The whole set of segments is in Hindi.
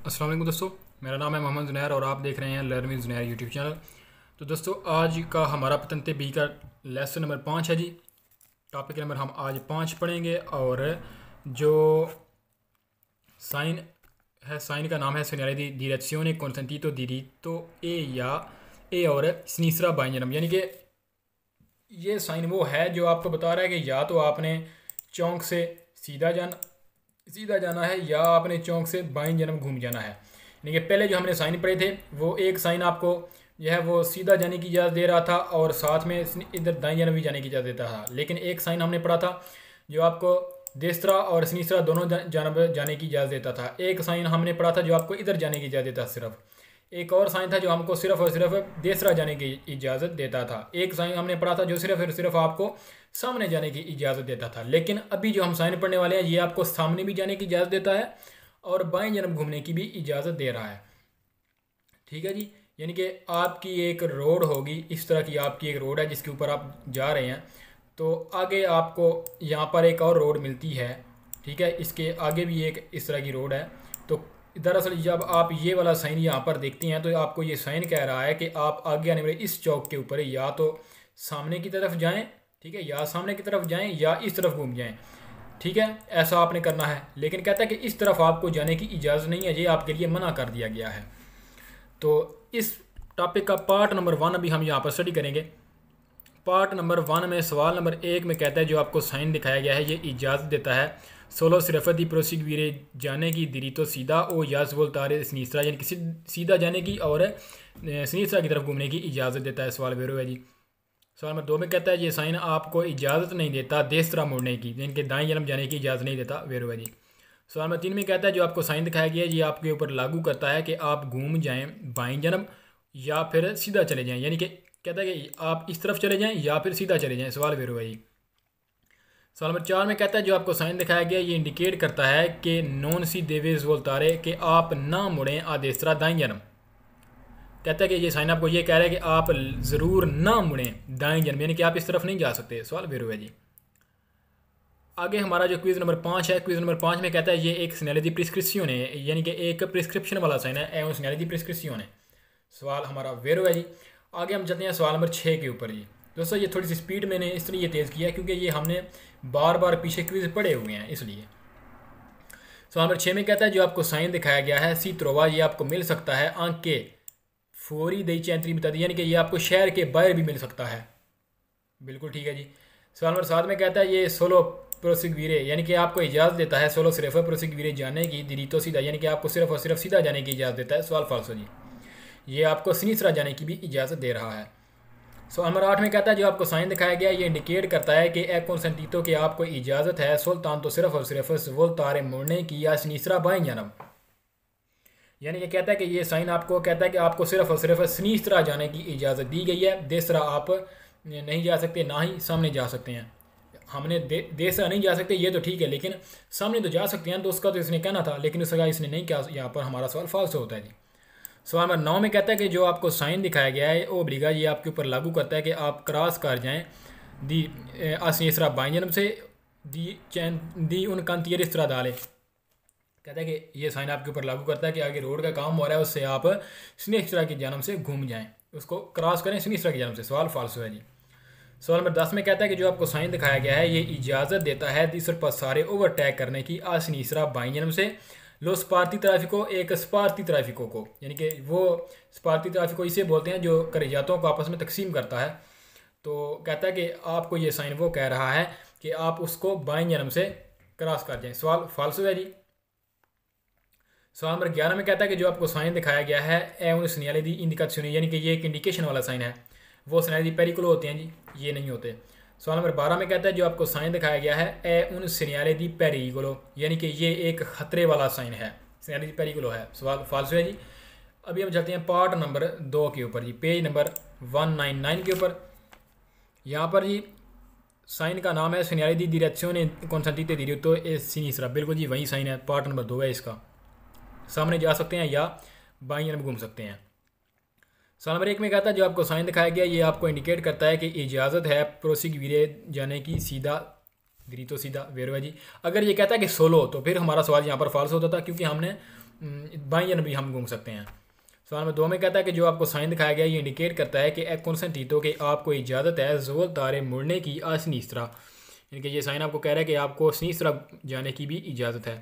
अस्सलाम वालेकुम दोस्तों, मेरा नाम है मोहम्मद ज़ुनैर और आप देख रहे हैं learn with Zunair YouTube channel. तो दोस्तों, आज का हमारा पतंते बी का लेसन नंबर 5 है जी। टॉपिक नंबर हम आज 5 पढ़ेंगे और जो साइन है, साइन का नाम है segnale di direzione con sentito diritto ए और सिनीसरा बाइंजनम, यानी कि ये साइन वो है जो आपको बता रहा है कि या तो आपने चौंक से सीधा जाना है या आपने चौंक से बाईं जानब घूम जाना है। यानी कि पहले जो हमने साइन पढ़े थे वो एक साइन आपको जो है वो सीधा जाने की इजाज़त दे रहा था और साथ में इधर दाईं जानब भी जाने की इजाज़त देता था। लेकिन एक साइन हमने पढ़ा था जो आपको देसरा और सनीसरा दोनों जानब जाने की इजाज़त देता था। एक साइन हमने पढ़ा था जो आपको इधर जाने की इजाज़त देता था सिर्फ। एक और साइन था जो हमको सिर्फ और सिर्फ देसरा जाने की इजाज़त देता था। एक साइन हमने पढ़ा था जो सिर्फ और सिर्फ आपको सामने जाने की इजाज़त देता था। लेकिन अभी जो हम साइन पढ़ने वाले हैं ये आपको सामने भी जाने की इजाज़त देता है और बाएं जानब घूमने की भी इजाज़त दे रहा है। ठीक है जी, यानी कि आपकी एक रोड होगी, इस तरह की आपकी एक रोड है जिसके ऊपर आप जा रहे हैं, तो आगे आपको यहाँ पर एक और रोड मिलती है। ठीक है, इसके आगे भी एक इस तरह की रोड है। तो दरअसल जब आप ये वाला साइन यहाँ पर देखते हैं तो आपको ये साइन कह रहा है कि आप आगे आने वाले इस चौक के ऊपर या तो सामने की तरफ जाएं, ठीक है, या सामने की तरफ जाएं या इस तरफ घूम जाएं। ठीक है, ऐसा आपने करना है। लेकिन कहता है कि इस तरफ आपको जाने की इजाज़त नहीं है, ये आपके लिए मना कर दिया गया है। तो इस टॉपिक का पार्ट नंबर 1 अभी हम यहाँ पर स्टडी करेंगे। पार्ट नंबर 1 में सवाल नंबर 1 में कहता है जो आपको साइन दिखाया गया है ये इजाज़त देता है सोलो सिर्फ दी प्रोसीग्वीरे जाने की दिरीतो सीधा ओ यास वोल्तारे सिनीसरा, यानी कि सीधा जाने की और सिनीसरा की तरफ घूमने की इजाज़त देता है। सवाल वेरो है जी। सवाल नंबर 2 में कहता है ये साइन आपको इजाज़त नहीं देता देसरा मुड़ने की, यानी कि दाएं जानब जाने की इजाज़त नहीं देता। वेरो है जी। सवाल नंबर 3 में कहता है जो आपको साइन दिखाया गया है ये आपके ऊपर लागू करता है कि आप घूम जाएं बाईं जानब या फिर सीधा चले जाएं, यानी कि कहता है कि आप इस तरफ चले जाएं या फिर सीधा चले जाएं। सवाल वेरो है जी। सवाल नंबर 4 में कहता है जो आपको साइन दिखाया गया ये इंडिकेट करता है कि नॉन सी देवेज वोल्तारे कि आप ना मुड़ें आदेसरा दाएं जानब। कहता है कि ये साइन आपको ये कह रहा है कि आप ज़रूर ना मुड़ें दाएं जानब, यानी कि आप इस तरफ नहीं जा सकते। सवाल वेरो है जी। आगे हमारा जो क्विज़ नंबर 5 है, क्विज़ नंबर 5 में कहता है ये एक segnale di प्रिस्क्रिप्शन है, यानी कि एक प्रिस्क्रिप्शन वाला साइन है। एवं segnale di प्रिस्क्रिप्शन है। सवाल हमारा वेरो है जी। आगे हम चलते हैं सवाल नंबर 6 के ऊपर जी। दोस्तों, ये थोड़ी सी स्पीड मैंने इसलिए तेज़ किया है क्योंकि ये हमने बार बार पीछे क्विज़ पढ़े हुए हैं, इसलिए। सवाल नंबर 6 में कहता है जो आपको साइन दिखाया गया है सी त्रोवा ये आपको मिल सकता है आंक के फोरी दई चैंतरी बता दी, यानी कि ये आपको शहर के बाहर भी मिल सकता है। बिल्कुल ठीक है जी। सवाल नंबर 7 में कहता है ये सोलो प्रोसिग्वीरे, यानी कि आपको इजाज़त देता है सोलो सिर्फ प्रोसिग्वीरे जाने की दिरीतो सीधा, यानी कि आपको सिर्फ और सिर्फ सीधा जाने की इजाज़त देता है। सवाल फाल्सो जी। ये आपको सिनीसरा जाने की भी इजाज़त दे रहा है। सवाल नंबर 8 में कहता है जो आपको साइन दिखाया गया ये इंडिकेट करता है कि ए कॉन्सेंटितो की आपको इजाज़त है सुल्तान तो सिर्फ और सिर्फ वोल्तारे मुड़ने की या सिनीसरा बाईं जानब, यानी कि कहता है कि ये साइन आपको कहता है कि आपको सिर्फ और सिर्फ सिनीसरा जाने की इजाज़त दी गई है, देसरा आप नहीं जा सकते, ना ही सामने जा सकते हैं। हमने देसरा नहीं जा सकते ये तो ठीक है, लेकिन सामने तो जा सकते हैं, तो उसका तो इसने कहना था, लेकिन उसका इसने नहीं कहा। यहाँ पर हमारा सवाल फाल्स होता है जी। सवाल नंबर 9 में कहता है कि जो आपको साइन दिखाया गया है ओ ब्रिगा ये आपके ऊपर लागू करता है कि आप क्रॉस कर जाएं दी सिनीसरा बाईं जानब से दी उन कांतियर इस तरह डाले। कहता है कि ये साइन आपके ऊपर लागू करता है कि आगे रोड का काम हो रहा है उससे आप सिनीसरा की जानब से घूम जाएं, उसको क्रॉस करें सिनीसरा की जानब से। सवाल फाल्स है जी। सवाल नंबर 10 में कहता है कि जो आपको साइन दिखाया गया है ये इजाज़त देता है तीसरे पर सारे ओवरटेक करने की सिनीसरा बाईं जानब से लो स्पार्ती ट्रैफिको एक स्पार्ती ट्रैफिको को, यानी कि वो स्पार्ती ट्रैफिको इसे बोलते हैं जो करेजातों को आपस में तकसीम करता है। तो कहता है कि आपको ये साइन वो कह रहा है कि आप उसको बाईं जानब से क्रॉस कर जाएं। सवाल फाल्सो है जी। सवाल नंबर 11 में कहता है कि जो आपको साइन दिखाया गया है ए उन segnale di indicazione, यानी कि ये एक इंडिकेशन वाला साइन है, वो segnale di pericolo होते हैं जी, ये नहीं होते। सवाल नंबर 12 में कहता है जो आपको साइन दिखाया गया है ए उन segnale di pericolo, यानी कि ये एक ख़तरे वाला साइन है, segnale di pericolo है। सवाल फाल्सो है जी। अभी हम चलते हैं पार्ट नंबर 2 के ऊपर जी, पेज नंबर 199 के ऊपर। यहाँ पर जी साइन का नाम है segnale di direzione consentite diritto e sinistra, बिल्कुल जी वही साइन है, पार्ट नंबर 2 है इसका। सामने जा सकते हैं या बाईं जानब घूम सकते हैं। सवाल नंबर 1 में कहता है जो आपको साइन दिखाया गया ये आपको इंडिकेट करता है कि इजाज़त है प्रोसिग्वीरे जाने की सीधा दिरीतो सीधा। वेरो है जी। अगर ये कहता है कि सोलो तो फिर हमारा सवाल यहाँ पर फाल्स होता था, क्योंकि हमने बाईं जानब भी हम घूम सकते हैं। सवाल नंबर 2 में कहता है कि जो आपको साइन दिखाया गया है ये इंडिकेट करता है कि एक कॉन्सेंटीतो कि आपको इजाज़त है जोल तारे मुड़ने की आसनीसरा, यानी कि ये साइन आपको कह रहा है कि आपको सनीसरा जाने की भी इजाज़त है।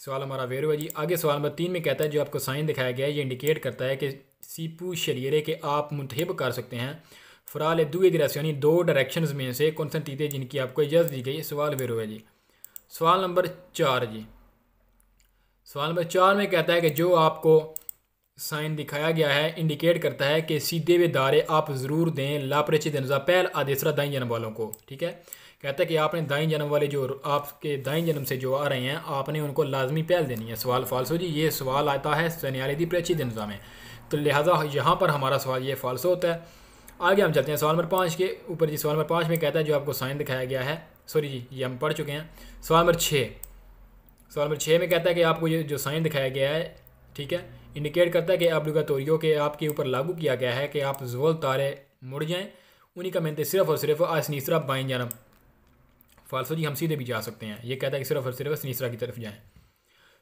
सवाल हमारा वेरो है जी। आगे सवाल नंबर 3 में कहता है जो आपको साइन दिखाया गया है ये इंडिकेट करता है कि सीपू शरीरे के आप मुंतहिब कर सकते हैं फ़राल दुए दिरास, यानी 2 डायरेक्शंस में से कॉन्सेंटीते जिनकी आपको इजाज़त दी गई। सवाल वेरो है जी। सवाल नंबर 4 जी। सवाल नंबर 4 में कहता है कि जो आपको साइन दिखाया गया है इंडिकेट करता है कि सीधे वे दारे आप ज़रूर दें लापरिचित नज़ा पहल आदेसरा दाई जन्म वालों को। ठीक है, कहता है कि आपने दाई जन्म वाले जो आपके दाई जन्म से जो आ रहे हैं आपने उनको लाजमी पहल देनी है। सवाल फाल्सो जी। ये सवाल आता है सनियालिदी परिचित नज़ा में, तो लिहाजा यहाँ पर हमारा सवाल ये फाल्सो होता है। आगे हम चलते हैं सवाल नंबर 5 के ऊपर जी। सवाल नंबर 5 में कहता है जो आपको साइन दिखाया गया है, सॉरी जी ये हम पढ़ चुके हैं। सवाल नंबर 6। सवाल नंबर 6 में कहता है कि आपको ये जो साइन दिखाया गया है, ठीक है, इंडिकेट करता है कि ऑब्लिगाटोरियो के आपके ऊपर लागू किया गया है कि आप ज़ोल तारे मुड़ जाएं, उन्हीं का मेनते सिर्फ और सिर्फ असनीसरा बाईं जानब। फाल्सो जी हम सीधे भी जा सकते हैं, ये कहता है कि सिर्फ और सिर्फ असनीसरा की तरफ जाएं।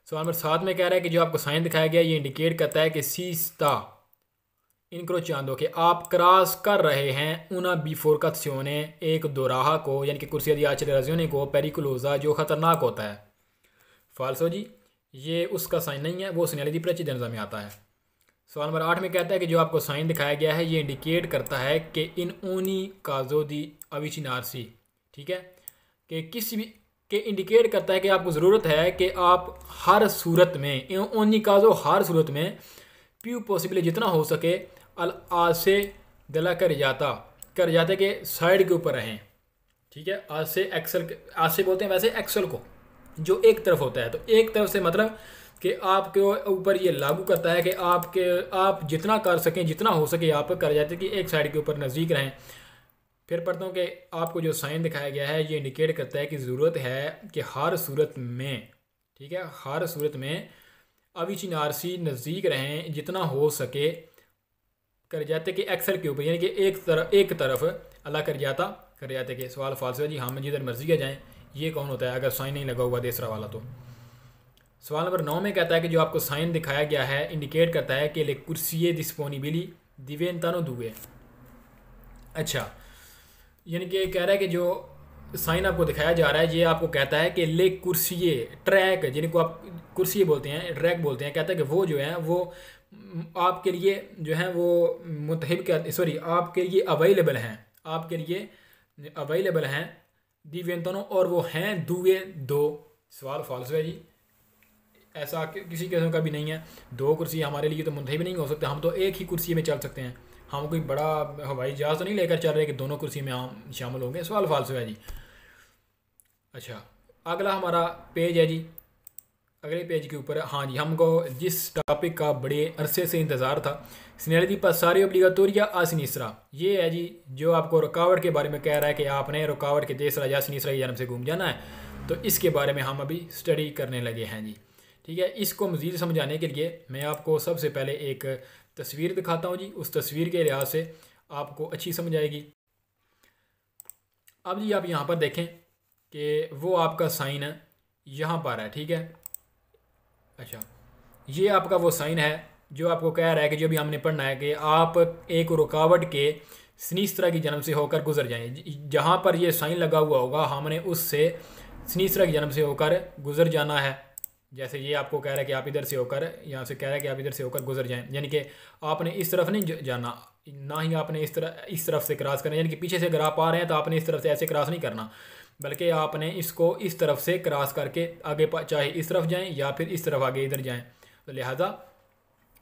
सवाल नंबर 7 में कह रहा है कि जो आपको साइन दिखाया गया है ये इंडिकेट करता है कि सीस्ता इनक्रोचांदो कि आप क्रॉस कर रहे हैं उना बिफोरकाzione एक दोराहा को, यानी कि कुर्सिया दी आचरेराzione को पेरिकुलोजा जो ख़तरनाक होता है। फाल्सो जी ये उसका साइन नहीं है, वो सनियालिदी परिचित में आता है। सवाल नंबर 8 में कहता है कि जो आपको साइन दिखाया गया है ये इंडिकेट करता है कि इन ऊनी काजो दी अविचिनारसी, ठीक है, कि किसी भी के इंडिकेट करता है कि आपको ज़रूरत है कि आप हर सूरत में इन ऊनी काजो हर सूरत में प्यू पॉसिबल जितना हो सके अल आज से दिला कर जाते के साइड के ऊपर रहें। ठीक है, आज से एक्सल, आज से बोलते हैं वैसे एक्सल को जो एक तरफ होता है, तो एक तरफ से मतलब कि आपके ऊपर ये लागू करता है कि आप जितना कर सकें जितना हो सके आप कर जाते कि एक साइड के ऊपर नज़दीक रहें। फिर पढ़ता हूँ कि आपको जो साइन दिखाया गया है ये इंडिकेट करता है कि ज़रूरत है कि हर सूरत में, ठीक है, हर सूरत में अविचिनारसी नज़दीक रहें जितना हो सके कर जाते कि एक्सर के ऊपर, यानी कि एक तरफ अल्लाह कर जाते कि सवाल फाल्सो जी हम जिधर मर्जी के जाएँ। ये कौन होता है अगर साइन नहीं लगा हुआ दूसरा वाला? तो सवाल नंबर 9 में कहता है कि जो आपको साइन दिखाया गया है इंडिकेट करता है कि ले कुर्सिए डिस्पोनिबिली दिवेंतानो दुए। अच्छा, यानी कि कह रहा है कि जो साइन आपको दिखाया जा रहा है ये आपको कहता है कि ले कुर्सिए ट्रैक, जिनको आप कुर्सिए बोलते हैं, ट्रैक बोलते हैं, कहता है कि वो जो है वो आपके लिए जो है वो मुतहिब सॉरी आपके लिए अवेलेबल हैं, आपके लिए अवेलेबल हैं दिवेंतनो, और वो हैं दुए दो। सवाल फाल्सो है जी, ऐसा किसी किस्म का भी नहीं है। 2 कुर्सी हमारे लिए तो मुंतहिब नहीं हो सकते, हम तो एक ही कुर्सी में चल सकते हैं। हम कोई बड़ा हवाई जहाज़ तो नहीं लेकर चल रहे कि दोनों कुर्सी में हम शामिल होंगे। सवाल फाल्सो है जी। अच्छा, अगला हमारा पेज है जी। अगले पेज के ऊपर हाँ जी, हमको जिस टॉपिक का बड़े अरसे से इंतज़ार था, सनियालिदी पासारियो ओब्लिगाटोरिया आ सिनिस्रा, ये है जी जो आपको रुकावट के बारे में कह रहा है कि आपने रुकावट के तीसरा या सिनिस्रा की जानब से घूम जाना है। तो इसके बारे में हम अभी स्टडी करने लगे हैं जी। ठीक है, इसको मज़ीद समझाने के लिए मैं आपको सबसे पहले एक तस्वीर दिखाता हूँ जी। उस तस्वीर के लिहाज से आपको अच्छी समझ आएगी। अब जी आप यहाँ पर देखें कि वो आपका साइन यहाँ पर है, ठीक है। अच्छा, ये आपका वो साइन है जो आपको कह रहा है कि जो भी हमने पढ़ना है कि आप एक रुकावट के सिनिस्रा की जन्म से होकर गुजर जाएं। जहाँ पर ये साइन लगा हुआ होगा हमने उससे सिनिस्रा की जन्म से होकर गुजर जाना है। जैसे ये आपको कह रहा है कि आप इधर से होकर, यहाँ से कह रहा है कि आप इधर से होकर गुजर जाएं, यानी कि आपने इस तरफ नहीं जाना, ना ही आपने इस तरफ से क्रॉस करना, यानी कि पीछे से अगर आप आ रहे हैं तो आपने इस तरफ से ऐसे क्रॉस नहीं करना, बल्कि आपने इसको इस तरफ से क्रॉस करके आगे चाहे इस तरफ जाएं या फिर इस तरफ आगे इधर जाएं। तो लिहाजा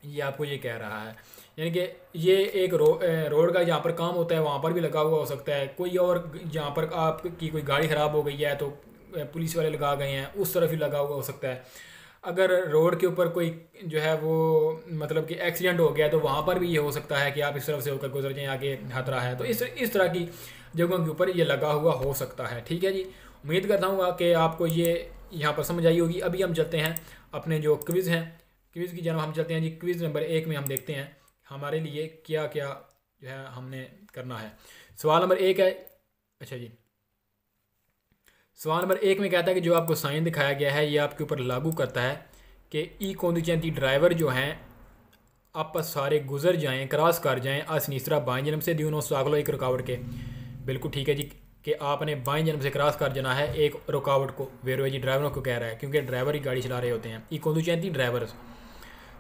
ये आपको ये कह रहा है, यानी कि ये एक रोड का जहाँ पर काम होता है वहाँ पर भी लगा हुआ हो सकता है। कोई और जहाँ पर आपकी कोई गाड़ी ख़राब हो गई है तो पुलिस वाले लगा गए हैं, उस तरफ ही लगा हुआ हो सकता है। अगर रोड के ऊपर कोई जो है वो मतलब कि एक्सीडेंट हो गया तो वहाँ पर भी ये हो सकता है कि आप इस तरफ से होकर गुजर जाएं, आगे खतरा है। तो इस तरह की जगहों के ऊपर ये लगा हुआ हो सकता है। ठीक है जी, उम्मीद करता हूँ कि आपको ये यहाँ पर समझ आई होगी। अभी हम चलते हैं अपने जो क्विज़ हैं, क्विज़ की जानब हम चलते हैं जी। क्विज़ नंबर 1 में हम देखते हैं हमारे लिए क्या क्या जो है हमने करना है। सवाल नंबर 1 है, अच्छा जी, सवाल नंबर 1 में कहता है कि जो आपको साइन दिखाया गया है ये आपके ऊपर लागू करता है कि ई कोंदुचेंती ड्राइवर जो हैं आपस सारे गुजर जाएं क्रॉस कर जाएं असनीसरा बाएं जन्म से दिनों सागलो एक रुकावट के। बिल्कुल ठीक है जी कि आपने बाएं जन्म से क्रॉस कर जाना है एक रुकावट को। वेरो जी ड्राइवरों को कह रहा है क्योंकि ड्राइवर ही गाड़ी चला रहे होते हैं। ई कोंदुचेंती ड्राइवर।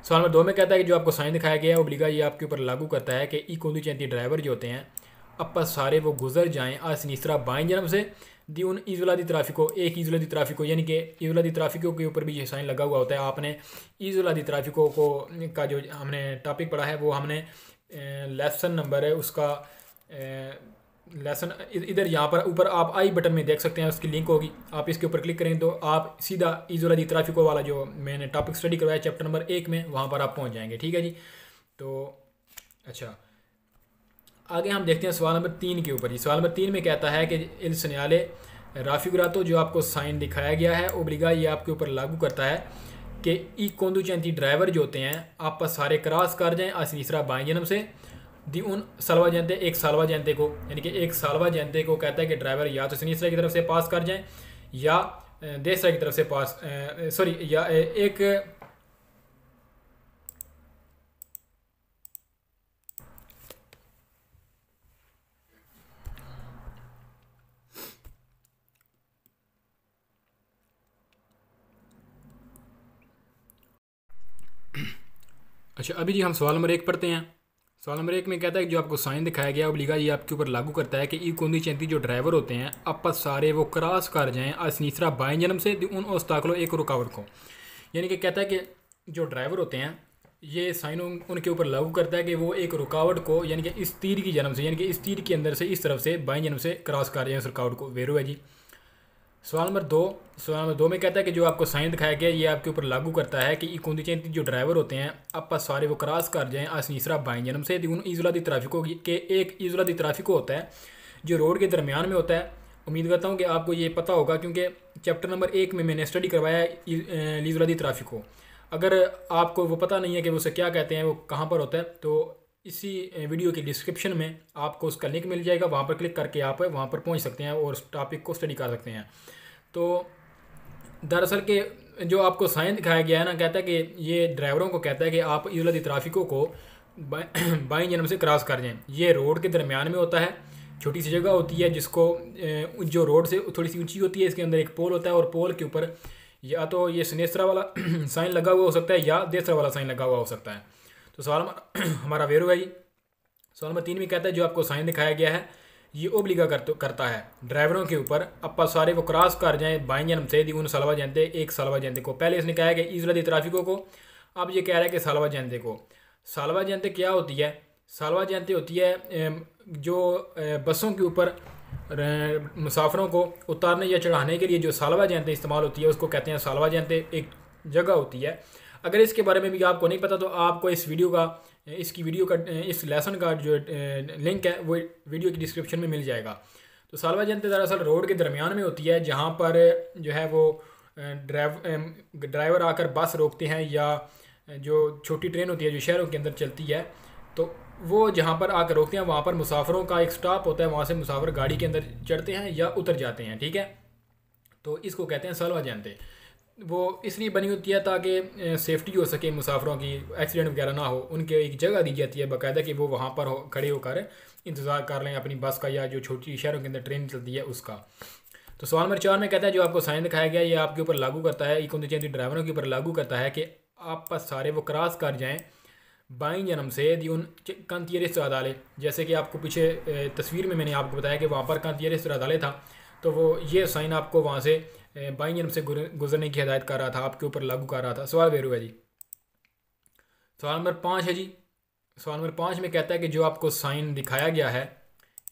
सवाल नंबर 2 में कहता है कि जो आपको साइन दिखाया गया है ओब्लिगा ये आपके ऊपर लागू करता है कि ई कोंदुचेंती ड्राइवर जो होते हैं आपस सारे वो गुजर जाएं असनीसरा बाएं जन्म से दी उन ईजुला दी ट्राफिको एक ईजुला दी ट्राफिको यानी कि ईजुला दी ट्राफिको के ऊपर भी ये साइन लगा हुआ होता है। आपने ईजुला दी ट्राफिको को का जो हमने टॉपिक पढ़ा है वो हमने लेसन नंबर है उसका लेसन इधर यहाँ पर ऊपर आप आई बटन में देख सकते हैं उसकी लिंक होगी। आप इसके ऊपर क्लिक करें तो आप सीधा ईजुला दी ट्राफिको वाला जो मैंने टॉपिक स्टडी करवाया चैप्टर नंबर 1 में वहाँ पर आप पहुँच जाएंगे। ठीक है जी। तो अच्छा आगे हम देखते हैं सवाल नंबर 3 के ऊपर। जी सवाल नंबर 3 में कहता है कि इल सन्याले राफिगुरातो जो आपको साइन दिखाया गया है ओब्लिगा ये आपके ऊपर लागू करता है कि ई कोंदुचेंती ड्राइवर जो होते हैं आपस सारे क्रॉस कर जाएं असनीसरा बाएं जन्म से दी उन सलवा जानते एक सालवा जानते को यानी कि एक सालवा जानते को कहता है कि ड्राइवर या तो सनीसरा की तरफ से पास कर जाएं या देसरा की तरफ से पास सॉरी या एक अच्छा अभी जी हम सवाल नंबर 1 पढ़ते हैं। सवाल नंबर 1 में कहता है कि जो आपको साइन दिखाया गया ओब्लिगा ये आपके ऊपर लागू करता है कि ई कोंदुचेंती जो ड्राइवर होते हैं आपस सारे वो क्रॉस कर जाएं असनीसरा बाएं जन्म से उन ओस्ताकलो एक रुकावट को। यानी कि कहता है कि जो ड्राइवर होते हैं ये साइन उनके ऊपर लागू करता है कि वो एक रुकावट को यानी कि इस तीर की जन्म से यानी कि इस तीर के अंदर से इस तरफ से बाएं जन्म से क्रॉस कर जाएं उस रुकावट को। वेरो है जी। सवाल नंबर 2 में कहता है कि जो आपको साइन दिखाया गया ये आपके ऊपर लागू करता है कि ई कोंदुचेंती जो ड्राइवर होते हैं आपस सारे वो क्रॉस कर जाएं असनीसरा बाएं जन्म से उन ईजुला दी ट्राफिको के एक ईजुला दी ट्राफिको होता है जो रोड के दरमियान में होता है। उम्मीद करता हूँ कि आपको ये पता होगा क्योंकि चैप्टर नंबर 1 में मैंने स्टडी करवाया है ईजुला दी ट्राफिको। अगर आपको वो पता नहीं है कि वो उसे क्या कहते हैं वो कहाँ पर होता है तो इसी वीडियो की डिस्क्रिप्शन में आपको उसका लिंक मिल जाएगा। वहाँ पर क्लिक करके आप वहाँ पर पहुँच सकते हैं और उस टॉपिक को स्टडी कर सकते हैं। तो दरअसल के जो आपको साइन दिखाया गया है ना कहता है कि ये ड्राइवरों को कहता है कि आप ईजुला दी ट्राफिको को बाएं जन्म से क्रॉस कर जाएं। ये रोड के दरमियान में होता है छोटी सी जगह होती है जिसको जो रोड से थोड़ी सी ऊंची होती है इसके अंदर एक पोल होता है और पोल के ऊपर या तो ये सनेसरा वाला साइन लगा हुआ हो सकता है या देसरा वाला साइन लगा हुआ हो सकता है। तो सवाल हमारा वेरो है जी। सवाल नंबर 3 में कहता है जो आपको साइन दिखाया गया है ये ओब्लिगा करता है ड्राइवरों के ऊपर अपा सारे वो क्रॉस कर जाएं बाएं जन्म से दी उन सालवा जानते एक सालवा जानते को। पहले इसने कहा है कि ईजुला दी ट्राफिको को, अब ये कह रहा है कि सालवा जानते को। सालवा जानते क्या होती है? सालवा जानते होती है जो बसों के ऊपर मुसाफिरों को उतारने या चढ़ाने के लिए जो सालवा जानते इस्तेमाल होती है उसको कहते हैं सालवा जानते। एक जगह होती है। अगर इसके बारे में भी आपको नहीं पता तो आपको इसकी वीडियो का इस लेसन का जो लिंक है वो वीडियो की डिस्क्रिप्शन में मिल जाएगा। तो सालवा जानते दरअसल रोड के दरमियान में होती है जहाँ पर जो है वो ड्राइवर आकर बस रोकते हैं या जो छोटी ट्रेन होती है जो शहरों के अंदर चलती है तो वो जहाँ पर आकर रोकते हैं वहाँ पर मुसाफिरों का एक स्टॉप होता है। वहाँ से मुसाफिर गाड़ी के अंदर चढ़ते हैं या उतर जाते हैं। ठीक है। तो इसको कहते हैं सालवा जानते। वो इसलिए बनी होती है ताकि सेफ्टी हो सके मुसाफिरों की, एक्सीडेंट वगैरह ना हो। उनके एक जगह दी जाती है बाकायदा कि वो वहाँ पर खड़े होकर इंतज़ार कर लें अपनी बस का या जो छोटी शहरों के अंदर ट्रेन चलती है उसका। तो सवाल नंबर 4 में कहता है जो आपको साइन दिखाया गया ये आपके ऊपर लागू करता है ई कोंदुचेंती ड्राइवरों के ऊपर लागू करता है कि आप सारे वो क्रॉस कर जाएँ बाएं जन्म से दी उन कांतियरिस अदाले। जैसे कि आपको पीछे तस्वीर में मैंने आपको बताया कि वहाँ पर कांतियरिस अदाले था तो वो ये साइन आपको वहाँ से बाईं जन्म से गुजरने की हिदायत कर रहा था, आपके ऊपर लागू कर रहा था। सवाल वेरू है जी। सवाल नंबर 5 है जी। सवाल नंबर 5 में कहता है कि जो आपको साइन दिखाया गया है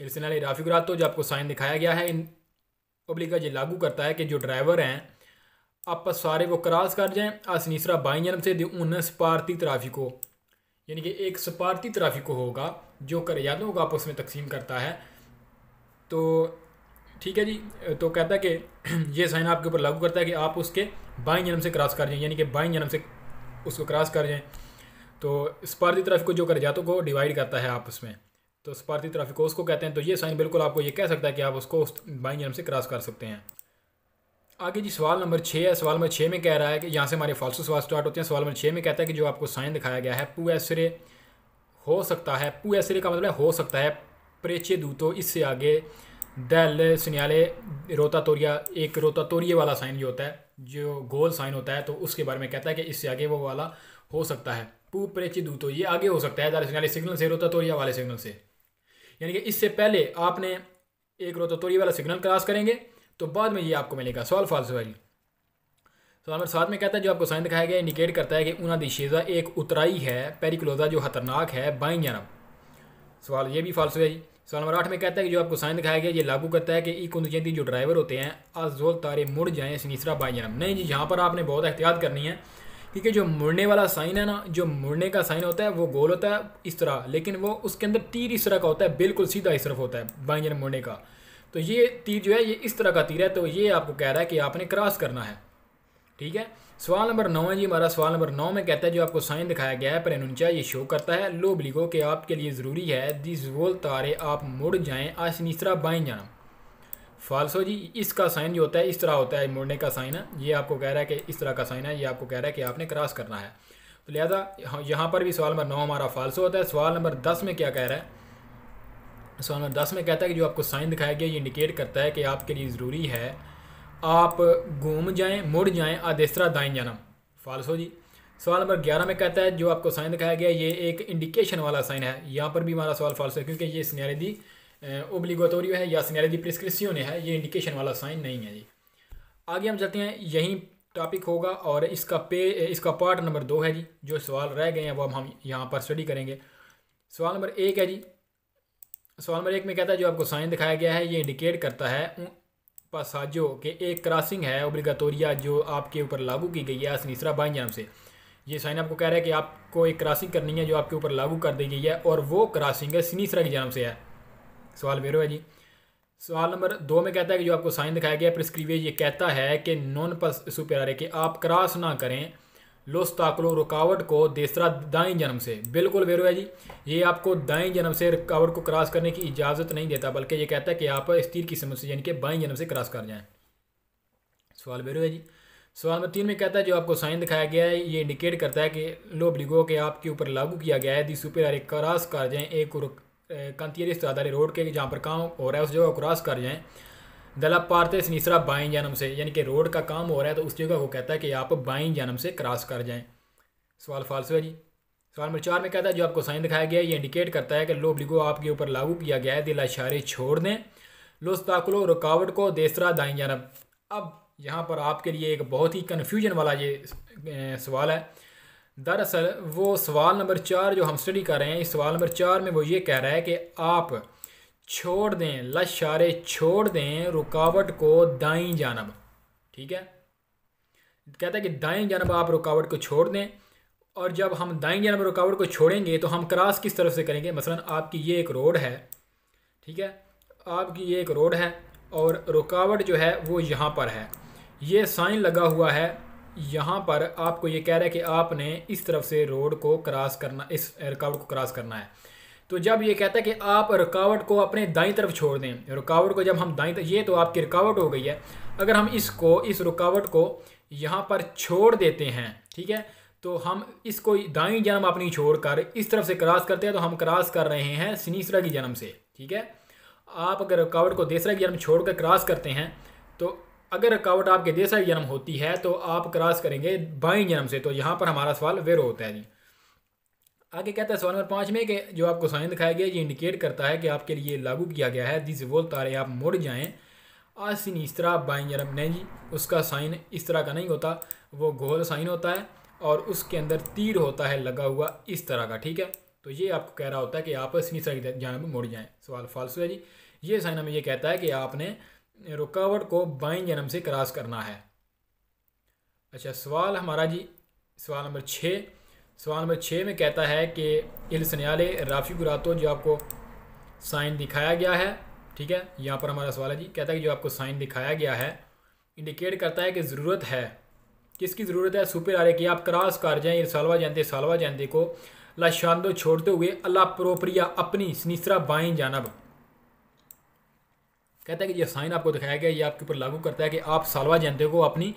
इल्सनाली राफिकुरात तो जो आपको साइन दिखाया गया है इन ओब्लिगा ये लागू करता है कि जो ड्राइवर हैं आपस सारे वो क्रॉस कर जाएं असनीसरा बाईं जन्म से उन स्पारती ट्राफिको यानी कि एक स्पारती ट्राफिको होगा जो करयातों को आपस में तकसीम करता है। तो ठीक है जी। तो कहता है कि ये साइन आपके ऊपर लागू करता है कि आप उसके बाईं जन्म से क्रॉस कर जाएं यानी कि बाईं जन्म से उसको क्रॉस कर जाएं। तो स्पारती ट्राफिको जो करयातों को डिवाइड करता है आपस में तो स्पारती ट्राफिको उसको कहते हैं। तो ये साइन बिल्कुल आपको ये कह सकता है कि आप उसको उस बाईं जन्म से क्रॉस कर सकते हैं। आगे जी सवाल नंबर 6 है। सवाल नंबर 6 में कह रहा है कि यहाँ से हमारे फालतू सवाल स्टार्ट होते हैं। सवाल नंबर 6 में कहता है कि जो आपको साइन दिखाया गया है पू एसरे हो सकता है, पू एसरे का मतलब है हो सकता है, प्रेचे दूतो इससे आगे दल सुनियाले रोतातोरिया, एक रोतातोरिये वाला साइन जो होता है, जो गोल साइन होता है, तो उसके बारे में कहता है कि इससे आगे वो वाला हो सकता है। पू प्रेचे दूतो ये आगे हो सकता है दल सुनियाले सिग्नल से, रोतातोरिया वाले सिग्नल से, यानी कि इससे पहले आपने एक रोतातोरिया वाला सिग्नल क्रॉस करेंगे तो बाद में ये आपको मिलेगा। सवाल फालतू है जी। सवाल नंबर 7 में कहता है जो आपको साइन दिखाया गया इंडिकेट करता है कि उना दिशेजा एक उतराई है पेरिकुलोजा जो खतरनाक है बाईं जानब। सवाल ये भी फालतू है जी। सवाल नंबर 8 में कहता है कि जो आपको साइन दिखाया गया ये लागू करता है कि ई कुंदजयंती जो ड्राइवर होते हैं आजोल तारे मुड़ जाएँ सिनीसरा बाईं जानब। नहीं जी, यहाँ पर आपने बहुत एहतियात करनी है, क्योंकि जो मुड़ने वाला साइन है ना, जो मुड़ने का साइन होता है वो गोल होता है इस तरह, लेकिन वो उसके अंदर तीर इस तरह का होता है, बिल्कुल सीधा इस तरफ होता है बाईं जानब मुड़ने का। तो ये तीर जो है ये इस तरह का तीर है, तो ये आपको कह रहा है कि आपने क्रॉस करना है। ठीक है। सवाल नंबर 9 है जी हमारा। सवाल नंबर 9 में कहता है जो आपको साइन दिखाया गया है प्रेनुंचा ये शो करता है लो ब्लिगो कि आपके लिए ज़रूरी है दिस वोल तारे आप मुड़ जाएँ आसनीसरा बाईं जानब। फाल्सो जी, इसका साइन जो होता है इस तरह होता है, मुड़ने का साइन है, ये आपको कह रहा है कि इस तरह का साइन है, ये आपको कह रहा है कि आपने क्रॉस करना है। तो लिहाजा यहाँ पर भी सवाल नंबर 9 हमारा फाल्सो होता है। सवाल नंबर 10 में क्या कह रहा है? सवाल नंबर 10 में कहता है कि जो आपको साइन दिखाया गया ये इंडिकेट करता है कि आपके लिए ज़रूरी है आप घूम जाएं, मुड़ जाएं आदेसरा दाएं जानब। फाल्सो जी। सवाल नंबर 11 में कहता है जो आपको साइन दिखाया गया ये एक इंडिकेशन वाला साइन है। यहाँ पर भी हमारा सवाल फाल्सो है, क्योंकि ये सिनेरियो दी ओब्लिगोटोरियो है या सिनेरियो दी प्रिस्क्रिप्शन है, ये इंडिकेशन वाला साइन नहीं है जी। आगे हम चलते हैं, यही टॉपिक होगा और इसका पार्ट नंबर 2 है जी। जो सवाल रह गए हैं वो हम यहाँ पर स्टडी करेंगे। सवाल नंबर 1 है जी। सवाल नंबर 1 में कहता है जो आपको साइन दिखाया गया है ये इंडिकेट करता है पासाजो के एक क्रॉसिंग है ओब्लिगाटोरिया जो आपके ऊपर लागू की गई है असनीसरा बाईं जानब से। ये साइन आपको कह रहा है कि आपको एक क्रॉसिंग करनी है जो आपके ऊपर लागू कर दी गई है और वो क्रॉसिंग है सिनीसरा की जानब से है। सवाल बेरो है जी। सवाल नंबर 2 में कहता है कि जो आपको साइन दिखाया गया प्रिस्क्रिवे ये कहता है कि नॉन पस सुपेरारे कि आप क्रॉस ना करें लोस ताकलो रुकावट को देसरा दाएं जन्म से। बिल्कुल बेरो है जी, ये आपको दाएं जन्म से रुकावट को क्रॉस करने की इजाज़त नहीं देता, बल्कि ये कहता है कि आप इस तीर की समझ से यानी कि बाएं जन्म से क्रॉस कर जाएं। सवाल बेरो है जी। सवाल नंबर 3 में कहता है जो आपको साइन दिखाया गया है ये इंडिकेट करता है कि लो ब्लिगो के आपके ऊपर लागू किया गया है दी सुपेरारे क्रॉस कर जाएँ एक कंतियरी इस्तादारी रोड के जहाँ पर काम हो रहा है उस जगह को क्रॉस कर जाएँ दला पारते सिनीसरा बाईं जानब से, यानी कि रोड का काम हो रहा है तो उस जगह को कहता है कि आप बाईं जानब से क्रॉस कर जाएं। सवाल फाल्सो है जी। सवाल नंबर 4 में कहता है जो आपको साइन दिखाया गया है ये इंडिकेट करता है कि लो ब्लिगो आपके ऊपर लागू किया गया है दिला इशारे छोड़ दें लोस्ताकुलो रुकावट को देसरा दाईं जानब। अब यहाँ पर आपके लिए एक बहुत ही कन्फ्यूजन वाला ये सवाल है। दरअसल वो सवाल नंबर 4 जो हम स्टडी कर रहे हैं, इस सवाल नंबर 4 में वो ये कह रहा है कि आप छोड़ दें लशारे छोड़ दें रुकावट को दाईं जानब। ठीक है, कहता है कि दाईं जानब आप रुकावट को छोड़ दें, और जब हम दाईं जानब रुकावट को छोड़ेंगे तो हम क्रॉस किस तरफ से करेंगे? मसलन आपकी ये एक रोड है, ठीक है, आपकी ये एक रोड है और रुकावट जो है वो यहाँ पर है, ये साइन लगा हुआ है यहाँ पर, आपको ये कह रहा है कि आपने इस तरफ से रोड को क्रॉस करना, इस रुकावट को क्रॉस करना है। तो जब ये कहता है कि आप रुकावट को अपने दाईं तरफ छोड़ दें, रुकावट को जब हम दाईं तरफ, ये तो आपकी रुकावट हो गई है, अगर हम इस रुकावट को यहाँ पर छोड़ देते हैं, ठीक है, तो हम इसको दाईं जानब अपनी छोड़कर इस तरफ से क्रॉस करते हैं तो हम क्रॉस कर रहे हैं सिनीसरा की जानब से। ठीक है, आप अगर रुकावट को देसरा की जानब छोड़ कर क्रॉस करते हैं तो अगर रुकावट आपके देसरा की जानब होती है तो आप क्रॉस करेंगे बाईं जानब से। तो यहाँ पर हमारा सवाल वेरो होता है जी। आगे कहता है सवाल नंबर 5 में कि जो आपको साइन दिखाया गया ये इंडिकेट करता है कि आपके लिए लागू किया गया है दिस वोल तारे आप मुड़ जाएं आसिनीसरा बाईं जानब। नहीं जी, उसका साइन इस तरह का नहीं होता, वो गोल साइन होता है और उसके अंदर तीर होता है लगा हुआ इस तरह का। ठीक है, तो ये आपको कह रहा होता है कि आप सिनीसरा की जानब मुड़ जाएं। सवाल फाल्सो है जी। ये साइन हमें ये कहता है कि आपने रुकावट को बाईं जानब से क्रॉस करना है। अच्छा, सवाल हमारा जी सवाल नंबर 6। सवाल नंबर 6 में कहता है कि इल सन्याले राफी गुरातो जो आपको साइन दिखाया गया है, ठीक है, यहाँ पर हमारा सवाल है जी, कहता है कि जो आपको साइन दिखाया गया है इंडिकेट करता है कि ज़रूरत है, किसकी ज़रूरत है? सुपर आ रहे कि आप क्रॉस कर जाएँ सालवा जानते को लाशांदो छोड़ते हुए अल्लाह प्रोप्रिया अपनी सिनीसरा बाईं जानब। कहता है कि ये साइन आपको दिखाया गया, ये आपके ऊपर लागू करता है कि आप सालवा जनते को अपनी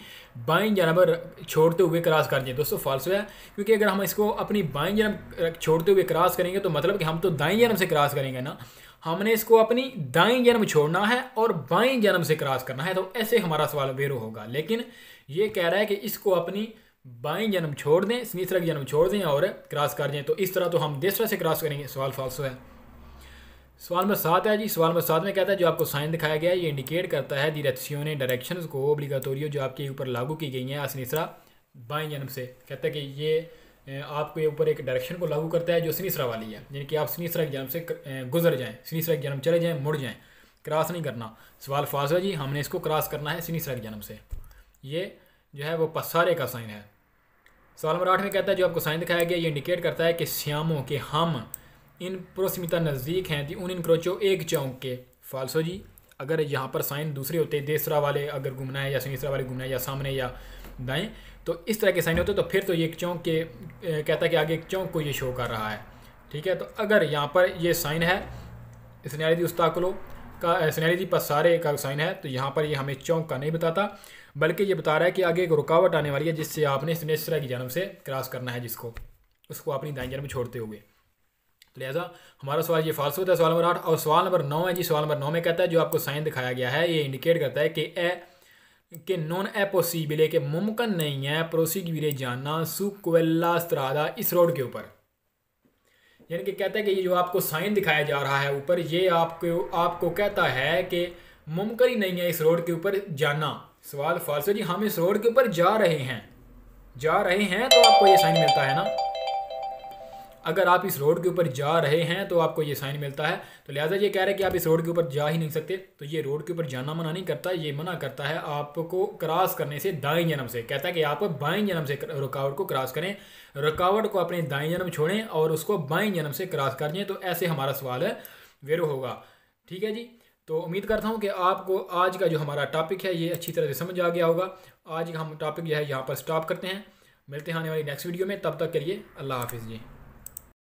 बाईं जानब छोड़ते हुए क्रॉस कर दें। दोस्तों फाल्सो है, क्योंकि अगर हम इसको अपनी बाईं जानब छोड़ते हुए क्रॉस करेंगे तो मतलब कि हम तो दाईं जानब से क्रॉस करेंगे ना, हमने इसको अपनी दाईं जानब छोड़ना है और बाईं जानब से क्रॉस करना है, तो ऐसे हमारा सवाल वेरो होगा। लेकिन ये कह रहा है कि इसको अपनी बाईं जानब छोड़ दें, स्नीसरा की जानब छोड़ दें और क्रॉस कर दें, तो इस तरह तो हम देसरा से क्रॉस करेंगे। सवाल फाल्सो है। सवाल नंबर 7 है जी। सवाल नंबर 7 में कहता है जो आपको साइन दिखाया गया है ये इंडिकेट करता है डायरेक्शन डायरेक्शंस को ओब्लिगाटोरियो जो आपके ऊपर लागू की गई हैं असनीसरा बाईं जानब से। कहता है कि ये आपके ऊपर एक डायरेक्शन को लागू करता है जो सनीसरा वाली है, यानी कि आप सनीसरा की जानब से गुजर जाएँ, सनीसरा की जानब चले जाएँ, मुड़ जाएँ, क्रॉस नहीं करना। सवाल फाल्स है जी, हमने इसको क्रॉस करना है सनीसरा की जानब से। ये जो है वो पसारे का साइन है। सवाल नंबर 8 में कहता है जो आपको साइन दिखाया गया ये इंडिकेट करता है कि श्यामों के हम इन प्रोसिमिता नज़दीक हैं थी उन इनक्रोचो एक चौंक के। फाल्सो जी, अगर यहाँ पर साइन दूसरे होते, देसरा वाले अगर घूमना है या सनीसरा वाले घूमना है या सामने या दाएं, तो इस तरह के साइन होते तो फिर तो ये एक चौंक के कहता है कि आगे एक चौंक को ये शो कर रहा है। ठीक है, तो अगर यहाँ पर ये साइन है स्नेरिटी उस्ताकलो का, स्नेरिटी पसारे का साइन है, तो यहाँ पर ये हमें चौंक का नहीं बताता, बल्कि ये बता रहा है कि आगे एक रुकावट आने वाली है जिससे आपने सनीसरा की जानब से क्रॉस करना है, जिसको उसको अपनी दाईं जानब छोड़ते हुए। तो लिहाजा हमारा सवाल ये फाल्स होता है सवाल नंबर 8। और सवाल नंबर 9 है जी। सवाल नंबर 9 में कहता है जो आपको साइन दिखाया गया है ये इंडिकेट करता है कि नॉन ए पॉसिबल के मुमकिन नहीं है प्रोसीगिरे जानना सुक्वेला स्त्रादा इस रोड के ऊपर। यानी कि कहता है कि ये जो आपको साइन दिखाया जा रहा है ऊपर, ये आपको कहता है कि मुमकिन ही नहीं है इस रोड के ऊपर जाना। सवाल फाल्स है जी, हम इस रोड के ऊपर जा रहे हैं तो आपको ये साइन मिलता है ना। अगर आप इस रोड के ऊपर जा रहे हैं तो आपको ये साइन मिलता है, तो लिहाजा ये कह रहे हैं कि आप इस रोड के ऊपर जा ही नहीं सकते। तो ये रोड के ऊपर जाना मना नहीं करता, ये मना करता है आपको क्रॉस करने से दाईं जानब से। कहता है कि आप बाईं जानब से रुकावट को क्रॉस करें, रुकावट को अपने दाईं जानब छोड़ें और उसको बाईं जानब से क्रॉस कर दें, तो ऐसे हमारा सवाल है वेरो होगा। ठीक है जी, तो उम्मीद करता हूँ कि आपको आज का जो हमारा टॉपिक है ये अच्छी तरह से समझ आ गया होगा। आज का हम टॉपिक जो है यहाँ पर स्टॉप करते हैं, मिलते हैं आने वाली नेक्स्ट वीडियो में। तब तक के लिए अल्लाह हाफिज़ जी।